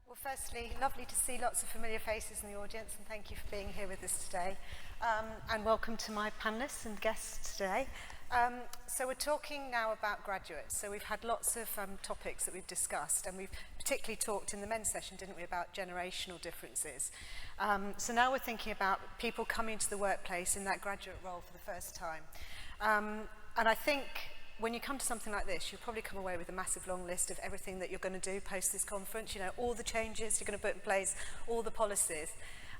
Well, firstly, lovely to see lots of familiar faces in the audience, and thank you for being here with us today. And welcome to my panellists and guests today. So we're talking now about graduates. So we've had lots of topics that we've discussed, and we've particularly talked in the men's session, didn't we, about generational differences. So now we're thinking about people coming to the workplace in that graduate role for the first time. And I think when you come to something like this, you'll probably come away with a massive long list of everything that you're going to do post this conference, you know, all the changes you're going to put in place, all the policies.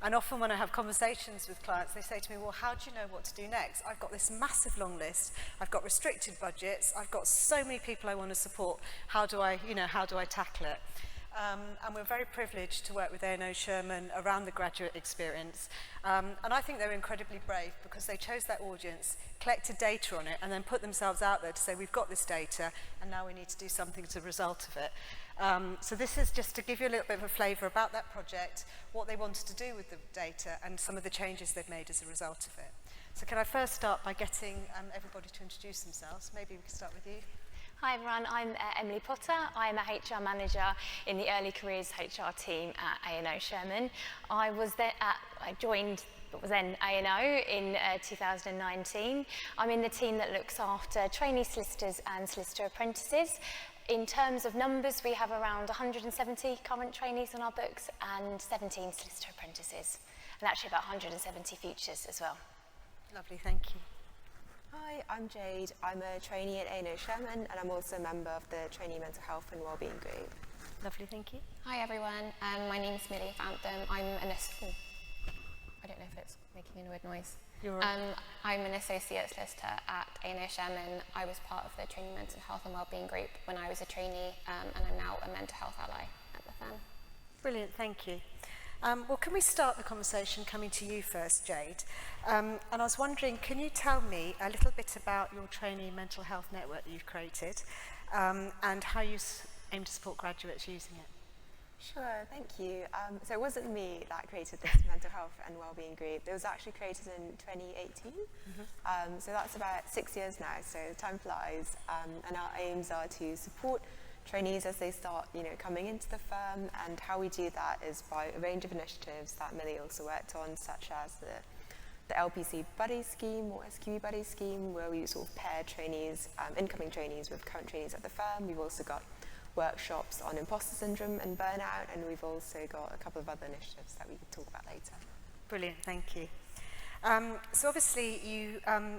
And often when I have conversations with clients, they say to me, well, how do you know what to do next? I've got this massive long list, I've got restricted budgets, I've got so many people I want to support, how do I tackle it? And we're very privileged to work with A&O Sherman around the graduate experience. And I think they're incredibly brave because they chose that audience, collected data on it, and then put themselves out there to say, we've got this data, and now we need to do something as a result of it. So this is just to give you a little bit of a flavour about that project, what they wanted to do with the data, and some of the changes they've made as a result of it. So can I first start by getting everybody to introduce themselves? Maybe we can start with you. Hi everyone, I'm Emily Potter. I'm a HR manager in the early careers HR team at A&O Sherman. I joined what was then A&O in 2019. I'm in the team that looks after trainee solicitors and solicitor apprentices. In terms of numbers, we have around 170 current trainees on our books and 17 solicitor apprentices, and actually about 170 futures as well. Lovely, thank you. Hi, I'm Jade. I'm a trainee at A&O Sherman, and I'm also a member of the Trainee Mental Health and Wellbeing Group. Lovely, thank you. Hi everyone, my name is Millie Phantom. I don't know if it's making a weird noise. You're right. I'm an associate solicitor at A&O Sherman. I was part of the Trainee Mental Health and Wellbeing Group when I was a trainee, and I'm now a mental health ally at the firm. Brilliant, thank you. Well, can we start the conversation coming to you first, Jade? And I was wondering, can you tell me a little bit about your trainee mental health network that you've created and how you aim to support graduates using it? Sure, thank you. So it wasn't me that created this mental health and wellbeing group. It was actually created in 2018. So that's about 6 years now, so time flies. And our aims are to support trainees as they start, coming into the firm, and how we do that is by a range of initiatives that Millie also worked on, such as the LPC Buddy Scheme or SQE Buddy Scheme, where we sort of pair trainees, incoming trainees with current trainees at the firm. We've also got workshops on imposter syndrome and burnout, and we've also got a couple of other initiatives that we can talk about later. Brilliant, thank you. So obviously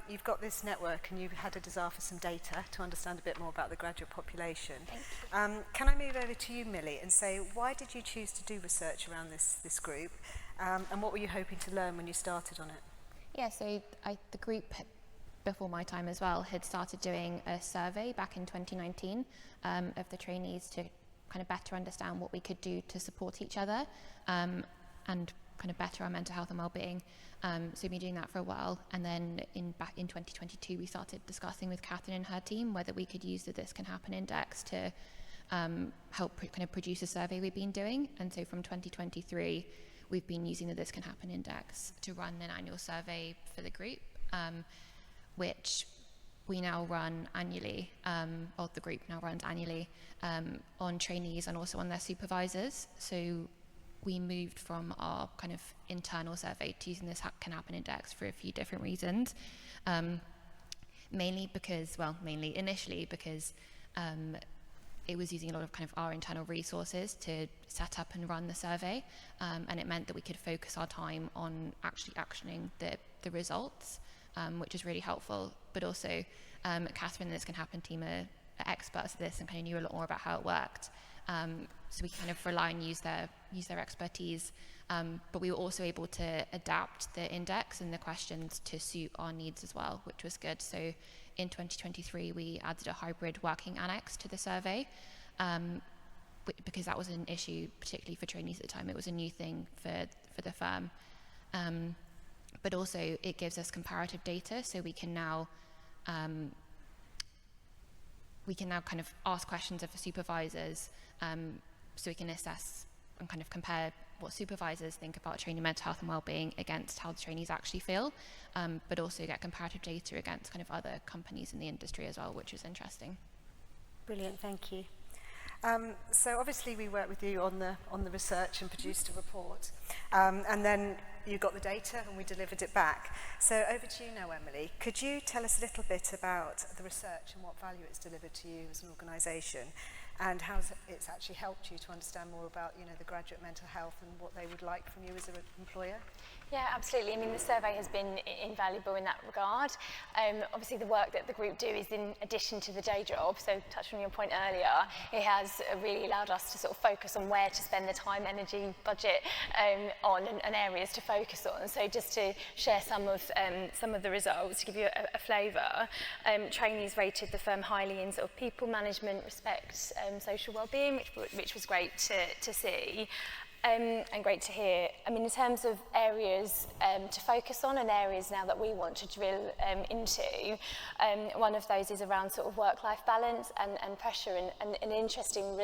you've got this network and you had a desire for some data to understand a bit more about the graduate population. Can I move over to you, Millie, and say, why did you choose to do research around this group, and what were you hoping to learn when you started on it? Yeah, so the group, before my time as well, had started doing a survey back in 2019 of the trainees to kind of better understand what we could do to support each other and kind of better our mental health and well-being. So we've been doing that for a while, and then back in 2022 we started discussing with Catherine and her team whether we could use the This Can Happen Index to help kind of produce a survey we've been doing. And so from 2023 we've been using the This Can Happen Index to run an annual survey for the group, which we now run annually, or the group now runs annually, on trainees and also on their supervisors. So we moved from our kind of internal survey to using this Can Happen Index for a few different reasons. Initially because it was using a lot of kind of our internal resources to set up and run the survey, and it meant that we could focus our time on actually actioning the results, which is really helpful. But also, Catherine and the This Can Happen team are experts at this and kind of knew a lot more about how it worked. So we kind of rely and use their expertise, but we were also able to adapt the index and the questions to suit our needs as well, which was good. So in 2023, we added a hybrid working annex to the survey, because that was an issue, particularly for trainees at the time. It was a new thing for the firm. But also it gives us comparative data, so we can now kind of ask questions of the supervisors, so we can assess and kind of compare what supervisors think about trainee mental health and wellbeing against how the trainees actually feel, but also get comparative data against kind of other companies in the industry as well, which is interesting. Brilliant, thank you. So obviously we worked with you on the research and produced a report, and then you got the data and we delivered it back. So over to you now, Emily. Could you tell us a little bit about the research and what value it's delivered to you as an organisation, and how it's actually helped you to understand more about, you know, the graduate mental health and what they would like from you as an employer? Yeah, absolutely. I mean, the survey has been invaluable in that regard. Obviously, the work that the group do is in addition to the day job. So, touching on your point earlier, it has really allowed us to sort of focus on where to spend the time, energy, budget on, and areas to focus on. So, just to share some of the results to give you a flavour, trainees rated the firm highly in sort of people management, respect, social wellbeing, which was great to see. And great to hear. I mean, in terms of areas to focus on and areas now that we want to drill into, one of those is around sort of work-life balance and pressure. And an interesting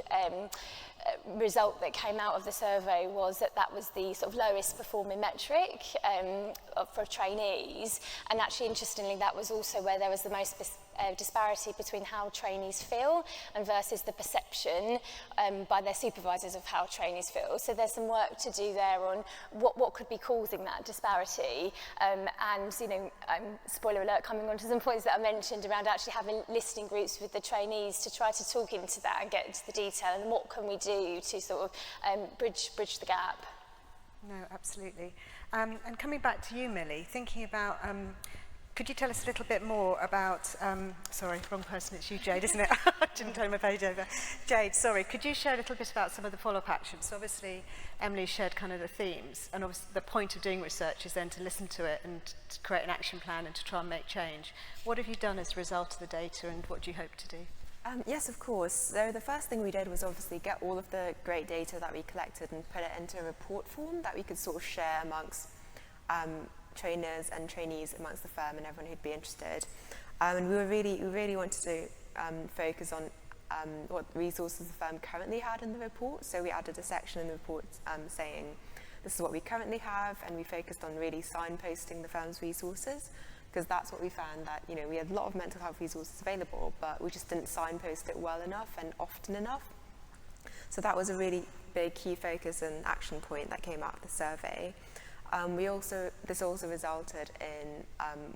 result that came out of the survey was that was the sort of lowest performing metric for trainees. And actually, interestingly, that was also where there was the most disparity between how trainees feel and versus the perception by their supervisors of how trainees feel. So there's some work to do there on what could be causing that disparity, and, you know, spoiler alert, coming on to some points that I mentioned around actually having listening groups with the trainees to try to talk into that and get into the detail, and what can we do to sort of bridge the gap. No, absolutely. And coming back to you, Millie, thinking about, could you tell us a little bit more about, sorry, wrong person, it's you, Jade, isn't it? I didn't turn my page over. Jade, sorry, could you share a little bit about some of the follow-up actions? So obviously, Emily shared kind of the themes, and obviously the point of doing research is then to listen to it and to create an action plan and to try and make change. What have you done as a result of the data, and what do you hope to do? Yes, of course. So the first thing we did was obviously get all of the great data that we collected and put it into a report form that we could sort of share amongst trainers and trainees amongst the firm and everyone who'd be interested. And we really wanted to focus on what resources the firm currently had in the report. So we added a section in the report saying this is what we currently have, and we focused on really signposting the firm's resources, because that's what we found, that, you know, we had a lot of mental health resources available, but we just didn't signpost it well enough and often enough. So that was a really big key focus and action point that came out of the survey. This also resulted in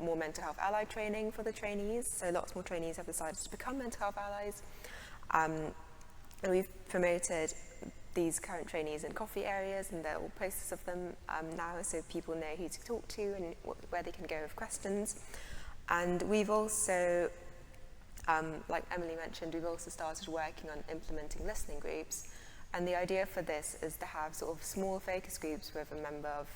more mental health ally training for the trainees. So lots more trainees have decided to become mental health allies. And we've promoted these current trainees in coffee areas, and there are all posters of them now, so people know who to talk to and where they can go with questions. And we've also, like Emily mentioned, we've also started working on implementing listening groups. And the idea for this is to have sort of small focus groups with a member of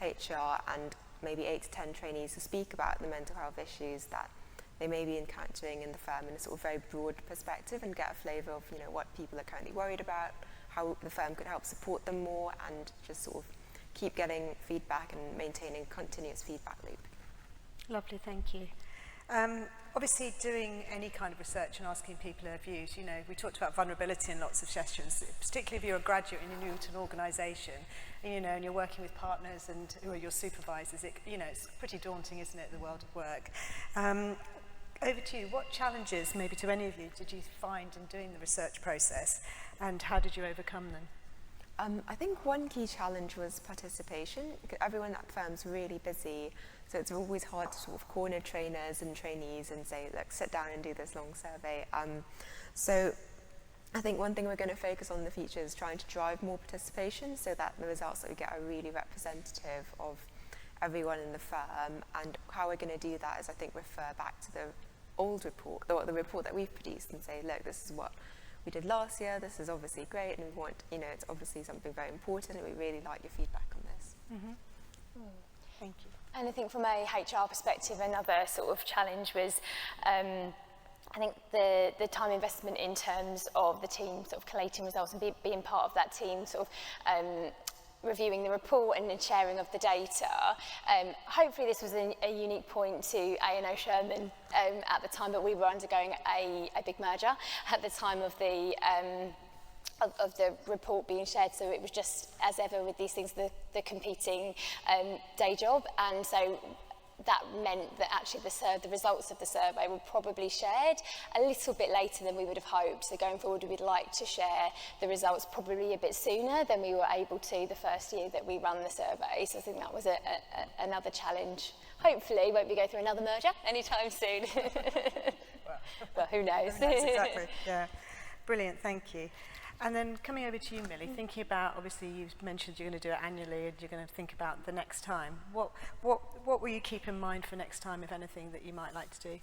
HR and maybe 8 to 10 trainees to speak about the mental health issues that they may be encountering in the firm in a sort of very broad perspective, and get a flavour of, you know, what people are currently worried about, how the firm could help support them more, and just sort of keep getting feedback and maintaining a continuous feedback loop. Lovely, thank you. Obviously, doing any kind of research and asking people their views, you know, we talked about vulnerability in lots of sessions, particularly if you're a graduate and you're new to an organisation, you know, and you're working with partners and who are your supervisors. You know, it's pretty daunting, isn't it, the world of work? Over to you. What challenges, maybe to any of you, did you find in doing the research process, and how did you overcome them? I think one key challenge was participation. Everyone at the firm's really busy, so it's always hard to sort of corner trainers and trainees and say, look, sit down and do this long survey. So I think one thing we're going to focus on in the future is trying to drive more participation, so that the results that we get are really representative of everyone in the firm. And how we're going to do that is, I think, refer back to the old report, the report that we've produced, and say, look, this is what we did last year, this is obviously great, and we want, you know, it's obviously something very important, and we really like your feedback on this. Mm-hmm. Thank you. And I think from a HR perspective, another sort of challenge was, I think the time investment in terms of the team sort of collating results and being part of that team, sort of reviewing the report and sharing of the data. Hopefully this was a unique point to A&O Sherman at the time, but we were undergoing a big merger at the time of the report being shared, so it was just, as ever with these things, the competing day job. And so that meant that actually the results of the survey were probably shared a little bit later than we would have hoped. So going forward, we'd like to share the results probably a bit sooner than we were able to the first year that we ran the survey. So I think that was another challenge. Hopefully, won't be going through another merger anytime soon. Well, who knows? Who knows, exactly, yeah. Brilliant, thank you. And then coming over to you, Millie, thinking about, obviously you've mentioned you're going to do it annually and you're going to think about the next time. What will you keep in mind for next time, if anything, that you might like to do?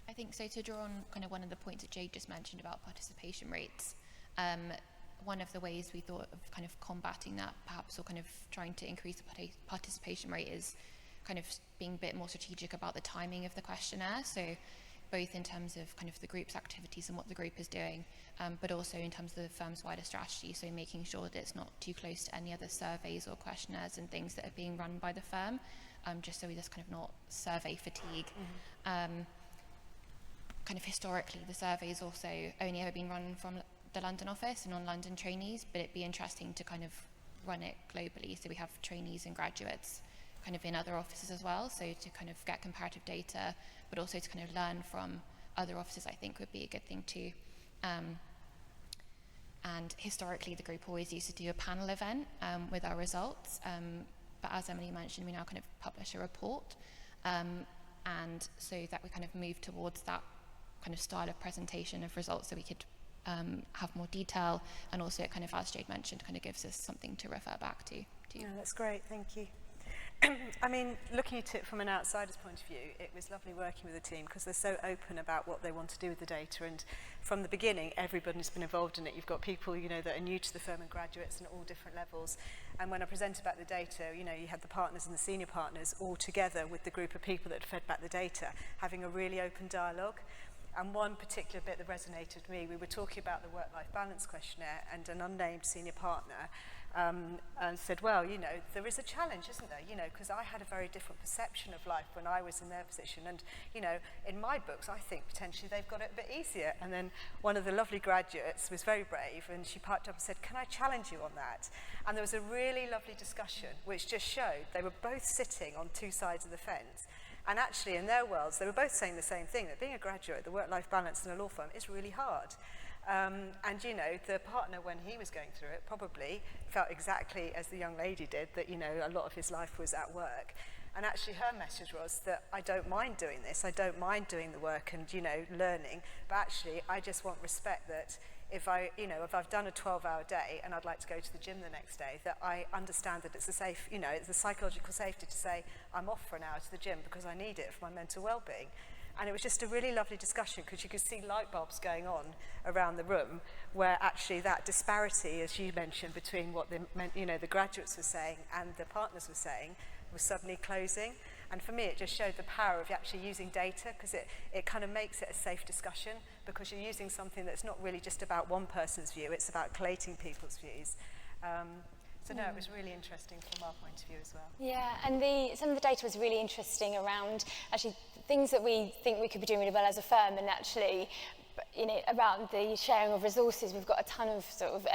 I think so, to draw on kind of one of the points that Jade just mentioned about participation rates, one of the ways we thought of kind of combating that, perhaps, or kind of trying to increase the participation rate, is kind of being a bit more strategic about the timing of the questionnaire. So both in terms of kind of the group's activities and what the group is doing, but also in terms of the firm's wider strategy, so making sure that it's not too close to any other surveys or questionnaires and things that are being run by the firm, just so we just kind of not survey fatigue. Kind of historically, the survey's also only ever been run from the London office and on London trainees, but it'd be interesting to kind of run it globally, so we have trainees and graduates kind of in other offices as well, so to kind of get comparative data, but also to kind of learn from other offices, I think would be a good thing too. And historically, the group always used to do a panel event with our results, but as Emily mentioned, we now kind of publish a report, and so that we kind of move towards that kind of style of presentation of results, so we could have more detail, and also it kind of, as Jade mentioned, kind of gives us something to refer back to. Yeah, that's great, thank you. I mean, looking at it from an outsider's point of view, it was lovely working with the team because they're so open about what they want to do with the data, and from the beginning everybody's been involved in it. You've got people, you know, that are new to the firm and graduates and at all different levels, and when I presented back the data, you know, you had the partners and the senior partners all together with the group of people that had fed back the data, having a really open dialogue. And one particular bit that resonated with me, we were talking about the work-life balance questionnaire, and an unnamed senior partner and said, well, you know, there is a challenge, isn't there? You know, because I had a very different perception of life when I was in their position. And, you know, in my books, I think potentially they've got it a bit easier. And then one of the lovely graduates was very brave, and she piped up and said, can I challenge you on that? And there was a really lovely discussion, which just showed they were both sitting on two sides of the fence. And actually, in their worlds, they were both saying the same thing, that being a graduate, the work-life balance in a law firm is really hard. And, you know, the partner, when he was going through it, probably felt exactly as the young lady did, that, you know, a lot of his life was at work. And actually her message was that I don't mind doing this, I don't mind doing the work and, you know, learning, but actually I just want respect that if I've done a 12-hour day and I'd like to go to the gym the next day, that I understand that it's a safe, you know, it's a psychological safety to say I'm off for an hour to the gym because I need it for my mental well-being. And it was just a really lovely discussion because you could see light bulbs going on around the room, where actually that disparity, as you mentioned, between what the graduates were saying and the partners were saying was suddenly closing. And for me, it just showed the power of actually using data, because it kind of makes it a safe discussion, because you're using something that's not really just about one person's view, it's about collating people's views. So no, it was really interesting from our point of view as well. Yeah, and some of the data was really interesting around actually things that we think we could be doing really well as a firm, and actually, you know, about the sharing of resources. We've got a ton of sort of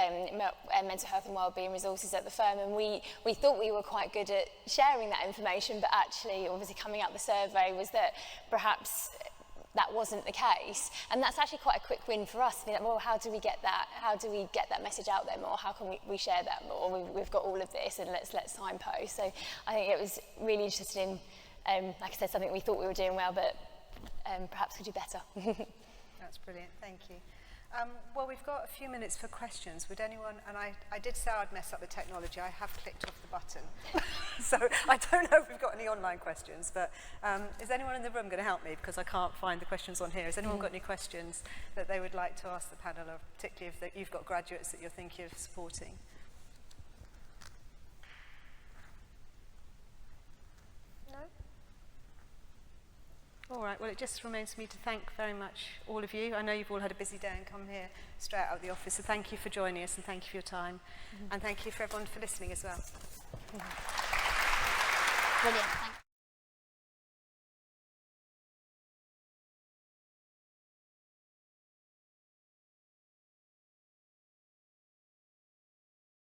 mental health and wellbeing resources at the firm, and we thought we were quite good at sharing that information, but actually, obviously coming out the survey was that perhaps that wasn't the case, and that's actually quite a quick win for us. I mean, well, how do we get that message out there more? How can we share that more? We've got all of this, and let's signpost. So I think it was really interesting. Like I said, something we thought we were doing well, but perhaps could do better. That's brilliant, thank you. Well, we've got a few minutes for questions. Would anyone, and I did say I'd mess up the technology, I have clicked off the button. So I don't know if we've got any online questions, but is anyone in the room going to help me? Because I can't find the questions on here. Has anyone got any questions that they would like to ask the panel, or particularly if you've got graduates that you're thinking of supporting? No? All right, well, it just remains for me to thank very much all of you. I know you've all had a busy day and come here straight out of the office, so thank you for joining us, and thank you for your time, and thank you for everyone for listening as well. Brilliant.